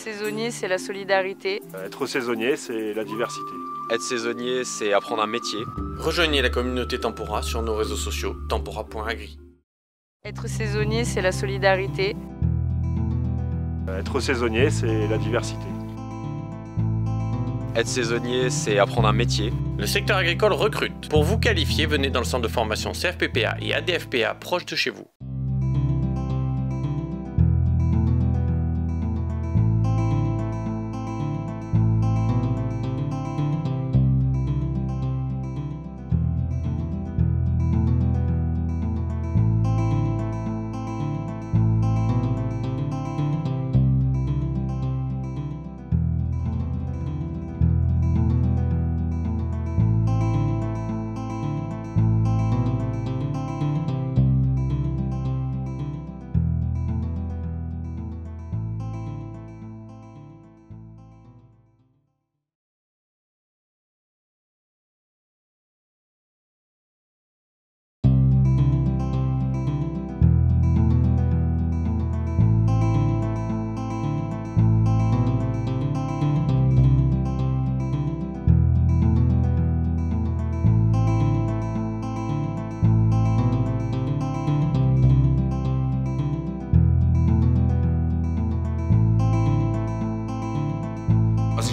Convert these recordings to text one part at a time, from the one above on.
saisonnier, c'est la solidarité. Être saisonnier, c'est la diversité. Être saisonnier, c'est apprendre un métier. Rejoignez la communauté Tempora sur nos réseaux sociaux, tempora.agri. Être saisonnier, c'est la solidarité. Être saisonnier, c'est la diversité. Être saisonnier, c'est apprendre un métier. Le secteur agricole recrute. Pour vous qualifier, venez dans le centre de formation CFPPA et ADFPA proche de chez vous.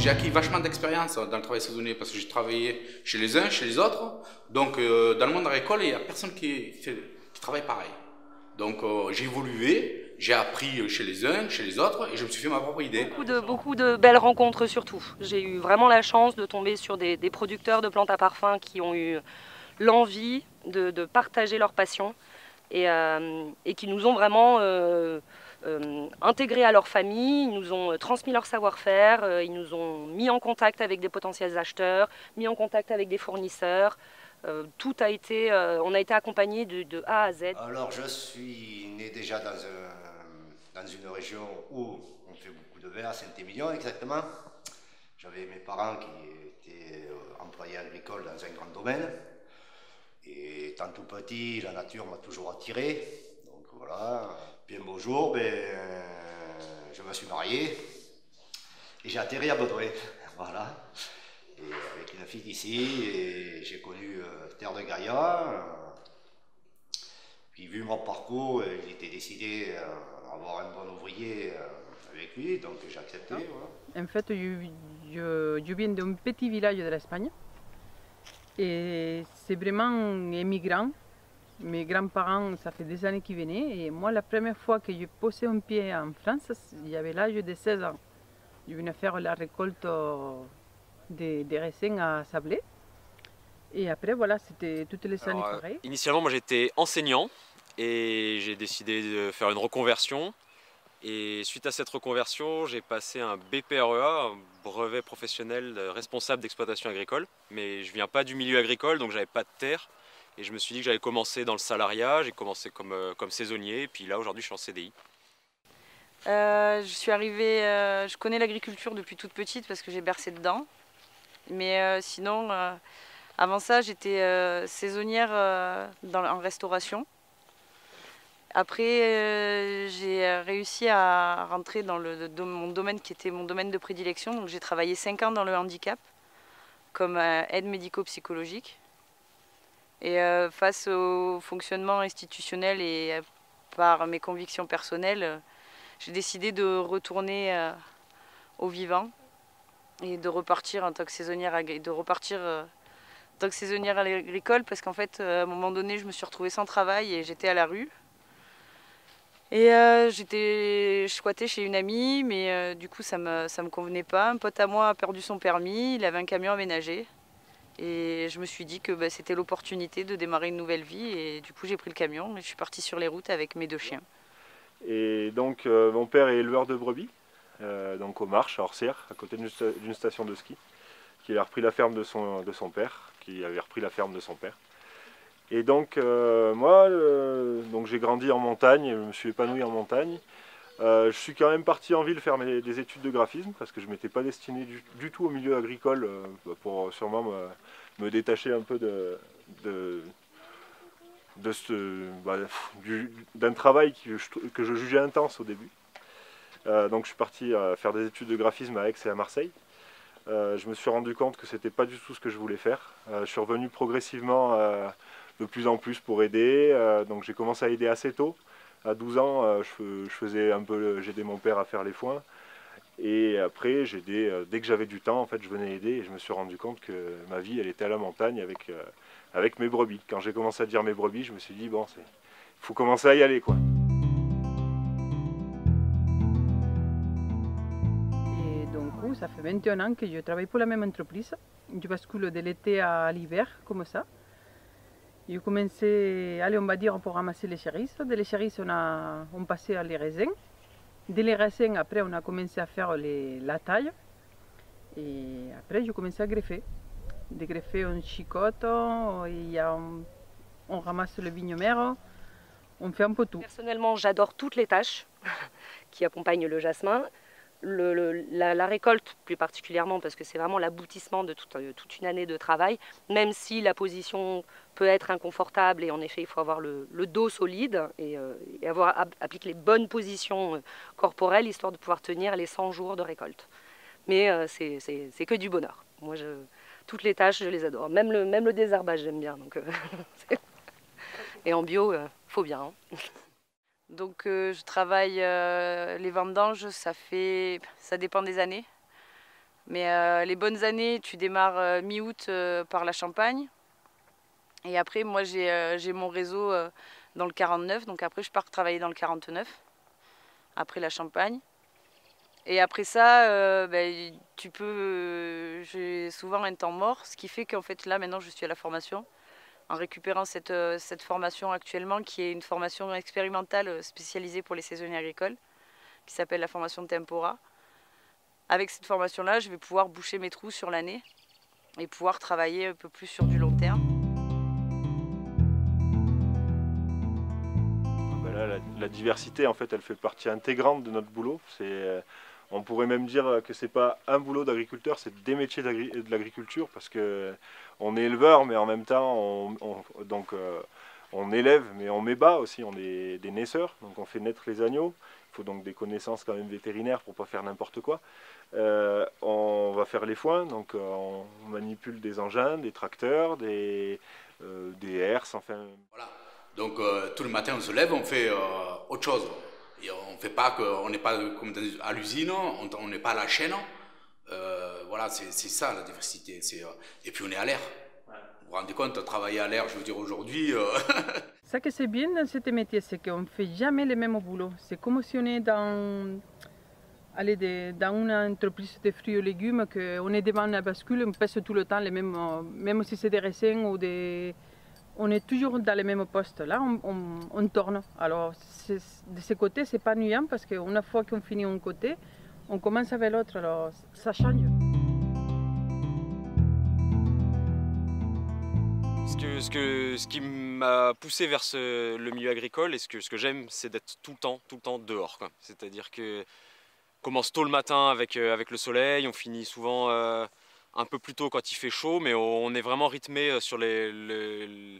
J'ai acquis vachement d'expérience dans le travail saisonnier parce que j'ai travaillé chez les uns, chez les autres. Donc dans le monde agricole, il n'y a personne qui travaille pareil. Donc j'ai évolué, j'ai appris chez les uns, chez les autres et je me suis fait ma propre idée. Beaucoup de belles rencontres surtout. J'ai eu vraiment la chance de tomber sur des producteurs de plantes à parfum qui ont eu l'envie de partager leur passion et qui nous ont vraiment intégrés à leur famille, ils nous ont transmis leur savoir-faire, ils nous ont mis en contact avec des potentiels acheteurs, mis en contact avec des fournisseurs. Tout a été, on a été accompagnés de A à Z. Alors je suis né déjà dans une région où on fait beaucoup de verre, à Saint-Émilion exactement. J'avais mes parents qui étaient employés agricoles dans un grand domaine. Et étant tout petit, la nature m'a toujours attiré. Donc voilà. Puis un beau jour, je me suis marié et j'ai atterri à Baudouin. Voilà. Et avec une fille d'ici, j'ai connu Terre de Gaïa. Puis vu mon parcours, il était décidé d'avoir un bon ouvrier avec lui, donc j'ai accepté. Voilà. En fait, je viens d'un petit village de l'Espagne. Et c'est vraiment immigrant. Mes grands-parents, ça fait des années qu'ils venaient. Et moi, la première fois que j'ai posé un pied en France, il y avait l'âge de 16 ans. Je venais faire la récolte des raisins à Sablé. Et après, voilà, c'était toutes les années pareilles. Initialement, moi j'étais enseignant et j'ai décidé de faire une reconversion. Et suite à cette reconversion, j'ai passé un BPREA, un brevet professionnel responsable d'exploitation agricole. Mais je ne viens pas du milieu agricole, donc j'avais pas de terre. Et je me suis dit que j'allais commencer dans le salariat, j'ai commencé comme saisonnier, et puis là aujourd'hui je suis en CDI. Je suis arrivée, je connais l'agriculture depuis toute petite parce que j'ai bercé dedans. Mais sinon, avant ça, j'étais saisonnière en restauration. Après, j'ai réussi à rentrer dans mon domaine qui était mon domaine de prédilection. Donc j'ai travaillé 5 ans dans le handicap comme aide médico-psychologique. Et face au fonctionnement institutionnel et par mes convictions personnelles, j'ai décidé de retourner au vivant et de repartir en tant que saisonnière agricole parce qu'en fait, à un moment donné, je me suis retrouvée sans travail et j'étais à la rue. Et je squattais chez une amie, mais du coup, ça me convenait pas. Un pote à moi a perdu son permis, il avait un camion aménagé. Et je me suis dit que c'était l'opportunité de démarrer une nouvelle vie. Et du coup, j'ai pris le camion et je suis partie sur les routes avec mes 2 chiens. Et donc, mon père est éleveur de brebis, donc aux Marches, à Orsières, à côté d'une station de ski, qui a repris la ferme de son père, qui avait repris la ferme de son père. Et donc, moi, j'ai grandi en montagne, je me suis épanoui en montagne. Je suis quand même parti en ville faire des études de graphisme parce que je ne m'étais pas destiné du tout au milieu agricole pour sûrement me détacher un peu d'un travail que je jugeais intense au début. Donc je suis parti faire des études de graphisme à Aix et à Marseille. Je me suis rendu compte que c'était pas du tout ce que je voulais faire. Je suis revenu progressivement de plus en plus pour aider. Donc j'ai commencé à aider assez tôt. À 12 ans, je faisais un peu, j'aidais mon père à faire les foins. Et après, dès que j'avais du temps, en fait, je venais aider et je me suis rendu compte que ma vie, elle était à la montagne avec mes brebis. Quand j'ai commencé à dire mes brebis, je me suis dit, bon, il faut commencer à y aller, quoi. Et donc, ça fait 21 ans que je travaille pour la même entreprise. Je bascule de l'été à l'hiver, comme ça. J'ai commencé, allez, on va dire, pour ramasser les cerises. De les cerises, on passait à les raisins. De les raisins, après, on a commencé à faire la taille. Et après, j'ai commencé à greffer. De greffer, on chicote, on ramasse le vigne mère, on fait un peu tout. Personnellement, j'adore toutes les tâches qui accompagnent le jasmin. La récolte plus particulièrement parce que c'est vraiment l'aboutissement de toute une année de travail, même si la position peut être inconfortable et en effet il faut avoir le dos solide et avoir appliqué les bonnes positions corporelles histoire de pouvoir tenir les 100 jours de récolte. Mais c'est que du bonheur. Moi, toutes les tâches, je les adore. Même le désherbage, j'aime bien. Donc, et en bio, faut bien. Hein. Donc je travaille les vendanges, ça dépend des années. Mais les bonnes années, tu démarres mi-août par la Champagne. Et après, moi j'ai mon réseau dans le 49, donc après je pars travailler dans le 49, après la Champagne. Et après ça, j'ai souvent un temps mort, ce qui fait qu'en fait là maintenant je suis à la formation. En récupérant cette formation actuellement, qui est une formation expérimentale spécialisée pour les saisonniers agricoles, qui s'appelle la formation Tempora. Avec cette formation-là, je vais pouvoir boucher mes trous sur l'année et pouvoir travailler un peu plus sur du long terme. Là, la diversité, en fait, elle fait partie intégrante de notre boulot. On pourrait même dire que c'est pas un boulot d'agriculteur, c'est des métiers de l'agriculture parce que on est éleveur, mais en même temps on élève, mais on met bas aussi. On est des naisseurs, donc on fait naître les agneaux. Il faut donc des connaissances quand même vétérinaires pour pas faire n'importe quoi. On va faire les foins, donc on manipule des engins, des tracteurs, des herses, enfin. Voilà. Donc tout le matin on se lève, on fait autre chose. Et on fait pas on n'est pas comme à l'usine, on n'est pas à la chaîne. Voilà, c'est ça la diversité. Et puis on est à l'air. Ouais. Vous vous rendez compte, travailler à l'air, je veux dire aujourd'hui. Ça que c'est bien dans ce métier, c'est qu'on ne fait jamais le même boulot. C'est comme si on est dans une entreprise de fruits et légumes, qu'on est devant la bascule, on pèse tout le temps les mêmes, même si c'est des raisins ou des. On est toujours dans les mêmes postes. Là, on tourne. Alors, de ce côté, c'est pas ennuyant parce qu'une fois qu'on finit un côté, on commence avec l'autre. Alors, ça change. Ce qui m'a poussé vers le milieu agricole et ce que j'aime, c'est d'être tout le temps dehors. C'est-à-dire que on commence tôt le matin avec le soleil, on finit souvent un peu plus tôt quand il fait chaud, mais on est vraiment rythmé sur le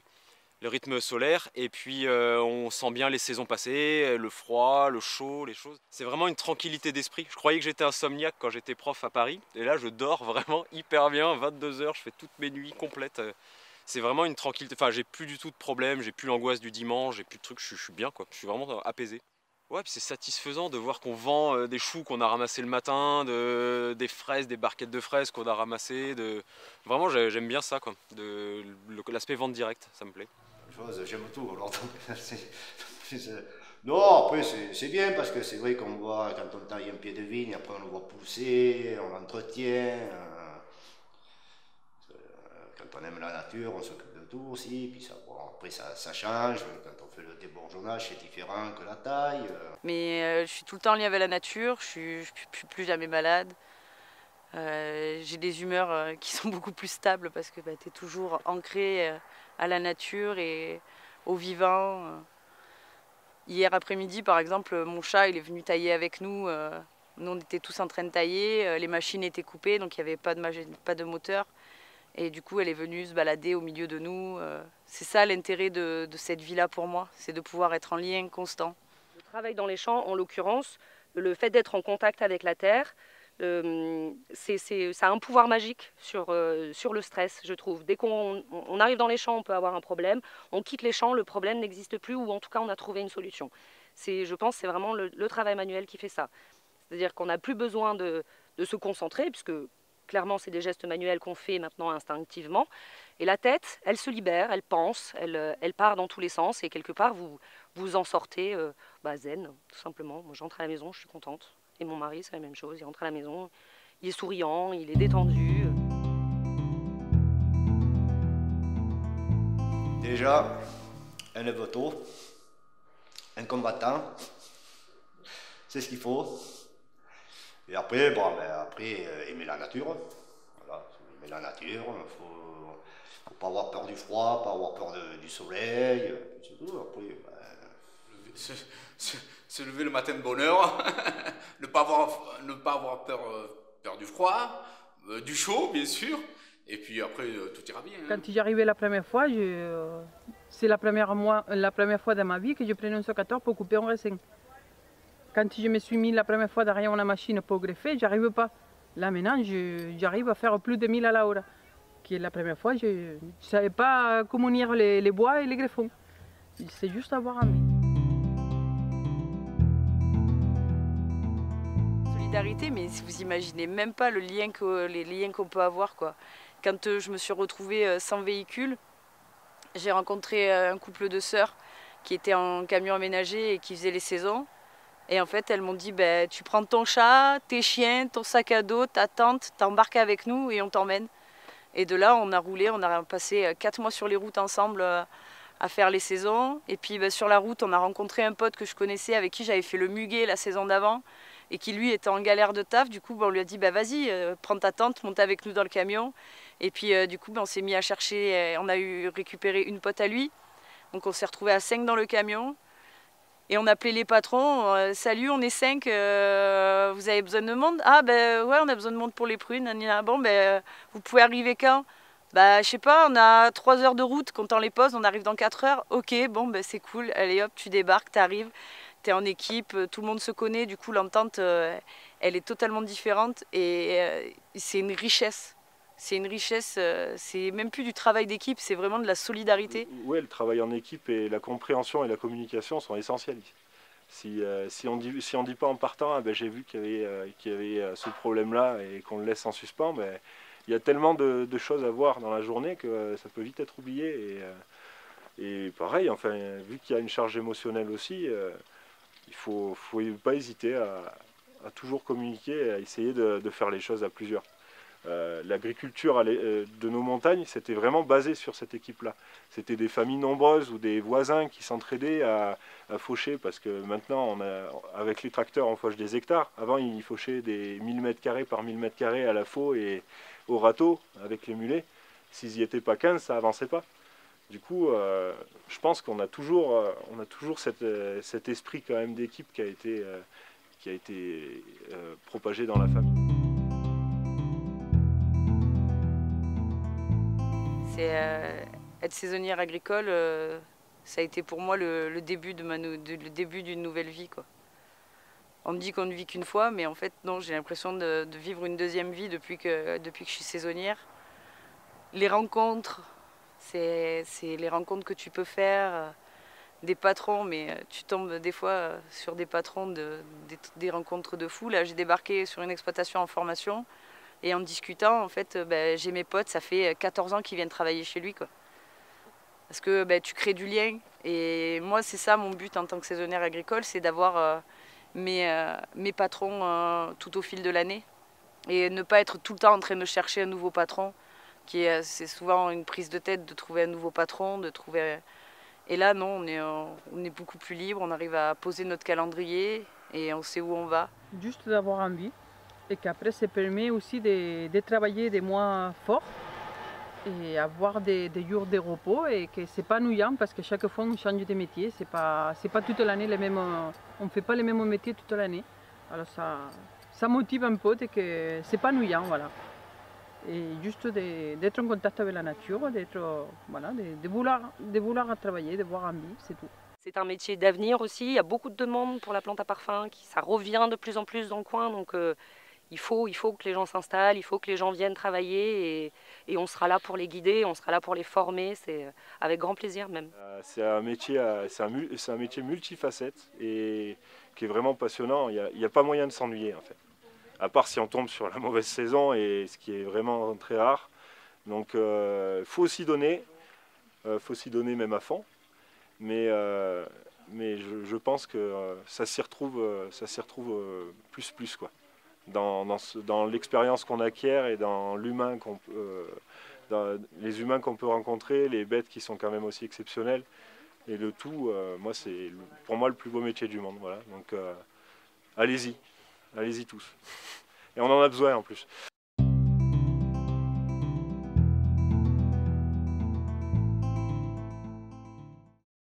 rythme solaire et puis on sent bien les saisons passer, le froid, le chaud, les choses. C'est vraiment une tranquillité d'esprit. Je croyais que j'étais insomniaque quand j'étais prof à Paris et là je dors vraiment hyper bien, 22 heures, je fais toutes mes nuits complètes. C'est vraiment une tranquillité, enfin j'ai plus du tout de problème, j'ai plus l'angoisse du dimanche, j'ai plus de trucs, je suis bien quoi, je suis vraiment apaisé. Ouais, puis c'est satisfaisant de voir qu'on vend des choux qu'on a ramassés le matin, des fraises, des barquettes de fraises qu'on a ramassées. Vraiment, j'aime bien ça, quoi. L'aspect vente directe, ça me plaît. J'aime tout. Alors, non, après c'est bien parce que c'est vrai qu'on voit quand on taille un pied de vigne, après on le voit pousser, on l'entretient. Quand on aime la nature, on s'occupe de tout aussi. Puis ça, bon, après ça change. Quand on fait le débourgeonnage, c'est différent que la taille. Mais je suis tout le temps liée avec la nature. Je suis plus jamais malade. J'ai des humeurs qui sont beaucoup plus stables parce que tu es toujours ancré à la nature et au vivant. Hier après-midi, par exemple, mon chat il est venu tailler avec nous. Nous, on était tous en train de tailler. Les machines étaient coupées, donc il n'y avait pas de moteur. Et du coup, elle est venue se balader au milieu de nous. C'est ça l'intérêt de cette vie-là pour moi, c'est de pouvoir être en lien constant. Le travail dans les champs, en l'occurrence, le fait d'être en contact avec la terre, ça a un pouvoir magique sur le stress, je trouve. Dès qu'on arrive dans les champs, on peut avoir un problème. On quitte les champs, le problème n'existe plus, ou en tout cas, on a trouvé une solution. Je pense que c'est vraiment le travail manuel qui fait ça. C'est-à-dire qu'on n'a plus besoin de se concentrer, puisque clairement, c'est des gestes manuels qu'on fait maintenant instinctivement. Et la tête, elle se libère, elle pense, elle part dans tous les sens, et quelque part, vous en sortez zen, tout simplement. Moi, j'entre à la maison, je suis contente. Et mon mari, c'est la même chose. Il rentre à la maison, il est souriant, il est détendu. Déjà, un lève tôt, un combattant, c'est ce qu'il faut. Et après, aimer la nature. Voilà, aimer la nature, faut pas avoir peur du froid, pas avoir peur du soleil, c'est tout. Après, se lever le matin de bonne heure, ne pas avoir peur du froid, du chaud bien sûr, et puis après tout ira bien. Quand j'y arrivais la première fois, c'est la première fois dans ma vie que je prenais un sécateur pour couper un raisin. Quand je me suis mis la première fois derrière la machine pour greffer, j'arrive pas. Là maintenant, j'arrive à faire plus de 1000 à l'heure. Qui est la première fois, je ne savais pas comment unir les bois et les greffons. C'est juste avoir envie. Solidarité, mais vous imaginez même pas les liens qu'on peut avoir, quoi. Quand je me suis retrouvée sans véhicule, j'ai rencontré un couple de sœurs qui étaient en camion aménagé et qui faisaient les saisons. Et en fait, elles m'ont dit, tu prends ton chat, tes chiens, ton sac à dos, ta tente, t'embarques avec nous et on t'emmène. Et de là, on a roulé, on a passé 4 mois sur les routes ensemble à faire les saisons. Et puis sur la route, on a rencontré un pote que je connaissais avec qui j'avais fait le muguet la saison d'avant et qui lui était en galère de taf. Du coup, on lui a dit, vas-y, prends ta tente, monte avec nous dans le camion. Et puis du coup, on s'est mis à chercher, on a récupéré une pote à lui. Donc on s'est retrouvés à 5 dans le camion. Et on appelait les patrons, salut, on est 5, vous avez besoin de monde? Ah ouais, on a besoin de monde pour les prunes. Bon, vous pouvez arriver quand? Je sais pas, on a 3 heures de route, comptant les pauses, on arrive dans 4 heures. Ok, bon, c'est cool, allez hop, tu débarques, t'arrives, t'es en équipe, tout le monde se connaît, du coup l'entente, elle est totalement différente et c'est une richesse. C'est une richesse, c'est même plus du travail d'équipe, c'est vraiment de la solidarité. Oui, le travail en équipe et la compréhension et la communication sont essentiels. Si on dit pas en partant, j'ai vu qu'il y avait ce problème-là et qu'on le laisse en suspens, il y a tellement de choses à voir dans la journée que ça peut vite être oublié. Et pareil, enfin, vu qu'il y a une charge émotionnelle aussi, il faut pas hésiter à toujours communiquer, à essayer de faire les choses à plusieurs. L'agriculture de nos montagnes, c'était vraiment basé sur cette équipe-là. C'était des familles nombreuses ou des voisins qui s'entraidaient à faucher, parce que maintenant, avec les tracteurs, on fauche des hectares. Avant, ils fauchaient des 1000 m² par 1000 m² à la faux et au râteau avec les mulets. S'ils n'y étaient pas 15, ça avançait pas. Du coup, je pense qu'on a toujours cet esprit quand même d'équipe qui a été propagé dans la famille. Être saisonnière agricole, ça a été pour moi le début d'une nouvelle vie, quoi. On me dit qu'on ne vit qu'une fois, mais en fait non, j'ai l'impression de vivre une deuxième vie depuis que je suis saisonnière. Les rencontres, c'est les rencontres que tu peux faire, des patrons, mais tu tombes des fois sur des patrons, des rencontres de fous. Là, j'ai débarqué sur une exploitation en formation. Et en discutant, en fait, j'ai mes potes, ça fait 14 ans qu'ils viennent travailler chez lui, quoi. Parce que tu crées du lien. Et moi, c'est ça mon but en tant que saisonnière agricole, c'est d'avoir mes patrons tout au fil de l'année. Et ne pas être tout le temps en train de chercher un nouveau patron. C'est souvent une prise de tête de trouver un nouveau patron, Et là, non, on est beaucoup plus libre, on arrive à poser notre calendrier et on sait où on va. Juste d'avoir envie. Et qu'après, ça permet aussi de travailler des mois forts et avoir des jours de repos et que c'est pas ennuyant parce que chaque fois on change de métier, c'est pas toute l'année on ne fait pas les mêmes métiers toute l'année. Alors ça motive un peu et que c'est pas ennuyant, voilà. Et juste d'être en contact avec la nature, de vouloir travailler, de voir envie, c'est tout. C'est un métier d'avenir aussi, il y a beaucoup de demandes pour la plante à parfum, ça revient de plus en plus dans le coin, donc il faut que les gens s'installent, il faut que les gens viennent travailler et on sera là pour les guider, on sera là pour les former, c'est avec grand plaisir même. C'est un métier, c'est un métier multifacette et qui est vraiment passionnant, il n'y a pas moyen de s'ennuyer en fait. À part si on tombe sur la mauvaise saison, et ce qui est vraiment très rare. Donc faut s'y donner même à fond. Mais je pense que ça s'y retrouve plus quoi. Dans l'expérience qu'on acquiert et dans l'humain les humains qu'on peut rencontrer, les bêtes qui sont quand même aussi exceptionnelles. Et le tout, moi c'est pour moi le plus beau métier du monde. Voilà. Donc allez-y tous. Et on en a besoin en plus.